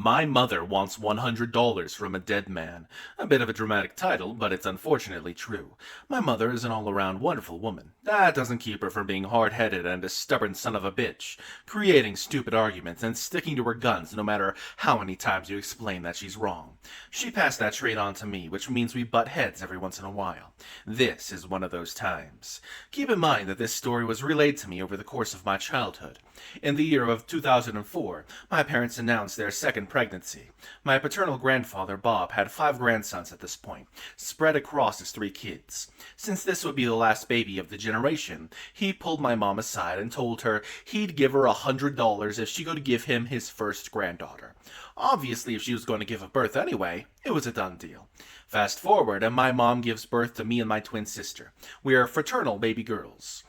My Mother Wants $100 from a Dead Man. A bit of a dramatic title, but it's unfortunately true. My mother is an all-around wonderful woman. That doesn't keep her from being hard-headed and a stubborn son of a bitch, creating stupid arguments and sticking to her guns no matter how many times you explain that she's wrong. She passed that trait on to me, which means we butt heads every once in a while. This is one of those times. Keep in mind that this story was relayed to me over the course of my childhood. In the year of 2004, my parents announced their second pregnancy. My paternal grandfather, Bob, had 5 grandsons at this point, spread across his 3 kids. Since this would be the last baby of the generation, he pulled my mom aside and told her he'd give her $100 if she could give him his first granddaughter. Obviously, if she was going to give birth anyway, it was a done deal. Fast forward, and my mom gives birth to me and my twin sister. We are fraternal baby girls.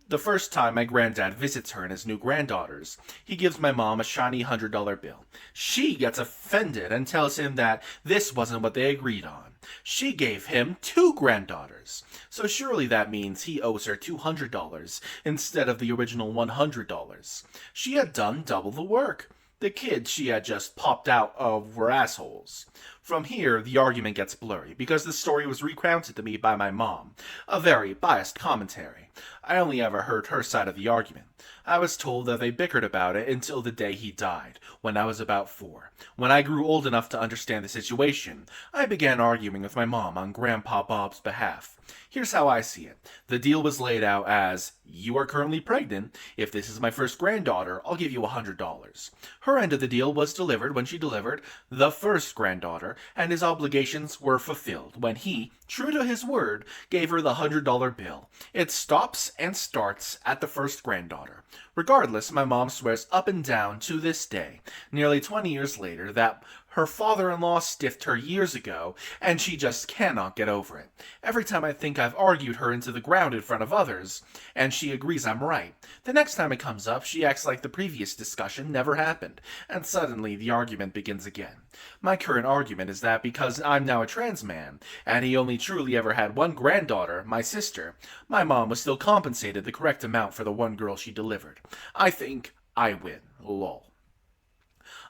The first time my granddad visits her and his new granddaughters, he gives my mom a shiny $100 bill. She gets offended and tells him that this wasn't what they agreed on. She gave him 2 granddaughters, so surely that means he owes her $200 instead of the original $100. She had done double the work. The kids she had just popped out of were assholes. From here, the argument gets blurry, because the story was recounted to me by my mom, a very biased commentary. I only ever heard her side of the argument. I was told that they bickered about it until the day he died, when I was about 4. When I grew old enough to understand the situation, I began arguing with my mom on Grandpa Bob's behalf. Here's how I see it. The deal was laid out as, you are currently pregnant. If this is my first granddaughter, I'll give you $100. Her end of the deal was delivered when she delivered the first granddaughter, and his obligations were fulfilled when he, true to his word, gave her the $100 bill. It stops and starts at the first granddaughter. Regardless, my mom swears up and down to this day, nearly 20 years later, that her father-in-law stiffed her years ago, and she just cannot get over it. Every time I think I've argued her into the ground in front of others, and she agrees I'm right, the next time it comes up, she acts like the previous discussion never happened, and suddenly the argument begins again. My current argument is that because I'm now a trans man, and he only truly ever had one granddaughter, my sister, my mom was still compensated the correct amount for the one girl she delivered. I think I win. Lol.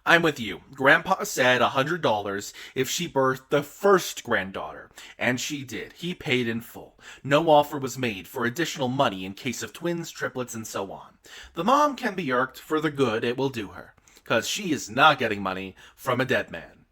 I'm with you. Grandpa said $100 if she birthed the first granddaughter, and she did. He paid in full. No offer was made for additional money in case of twins, triplets, and so on. The mom can be irked for the good it will do her, 'cause she is not getting money from a dead man.